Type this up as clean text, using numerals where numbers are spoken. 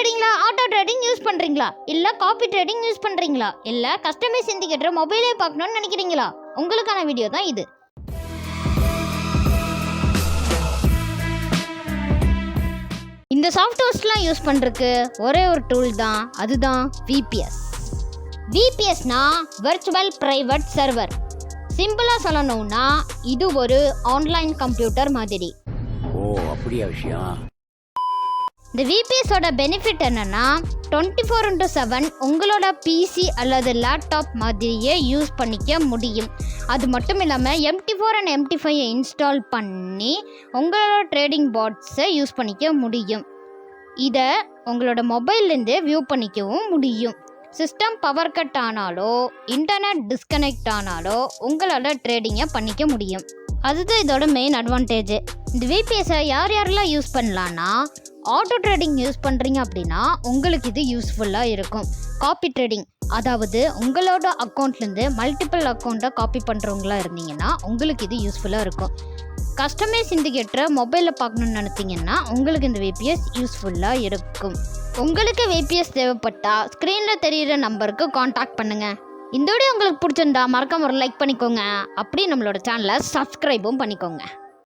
ட்ரேடிங்ல auto trading use பண்றீங்களா, இல்ல copy trading use பண்றீங்களா, இல்ல கஸ்டமைஸ் இண்டிகேட்டர் மொபைலே பார்க்கணும்னு நினைக்கிறீங்களா? உங்களுக்கான வீடியோ தான் இது. இந்த சாஃப்ட்வேர்ஸ்லாம் யூஸ் பண்றதுக்கு ஒரே ஒரு டூல் தான், அதுதான் VPS. VPSனா விர்ச்சுவல் பிரைவேட் சர்வர். சிம்பிளா சொல்லணும்னா இது ஒரு ஆன்லைன் கம்ப்யூட்டர் மாதிரி. ஓ அப்படியா விஷயம். இந்த VPSோட பெனிஃபிட் என்னன்னா 24/7 உங்களோட PC அல்லது லேப்டாப் மாதிரியே யூஸ் பண்ணிக்க முடியும். அது மட்டும் இல்லாமல் MT4 and MT5 இன்ஸ்டால் பண்ணி உங்களோட ட்ரேடிங் பாட்ஸை யூஸ் பண்ணிக்க முடியும். இதை உங்களோட மொபைல்லேருந்து வியூ பண்ணிக்கவும் முடியும். சிஸ்டம் பவர் கட் ஆனாலோ இன்டர்நெட் டிஸ்கனெக்ட் ஆனாலோ உங்களோட ட்ரேடிங்கை பண்ணிக்க முடியும். அதுதான் இதோட மெயின் அட்வான்டேஜ். இந்த VPSை யாரெல்லாம் யூஸ் பண்ணலான்னா, ஆட்டோ ட்ரேடிங் யூஸ் பண்ணுறீங்க அப்படின்னா உங்களுக்கு இது யூஸ்ஃபுல்லாக இருக்கும். காப்பி ட்ரேடிங், அதாவது உங்களோட அக்கௌண்ட்லேருந்து மல்டிபிள் அக்கௌண்ட்டை காப்பி பண்ணுறவங்களா இருந்தீங்கன்னா உங்களுக்கு இது யூஸ்ஃபுல்லாக இருக்கும். கஸ்டமைஸ் இண்டிகேட்டரை மொபைலில் பார்க்கணுன்னு நினைத்தீங்கன்னா உங்களுக்கு இந்த VPS யூஸ்ஃபுல்லாக இருக்கும். உங்களுக்கு VPS தேவைப்பட்டா ஸ்க்ரீனில் தெரிகிற நம்பருக்கு காண்டாக்ட் பண்ணுங்கள். இந்த வீடியோ உங்களுக்கு பிடிச்சிருந்தா மறக்காம ஒரு லைக் பண்ணிக்கோங்க. அப்படி நம்மளோட சேனலை சப்ஸ்கிரைபும் பண்ணிக்கோங்க.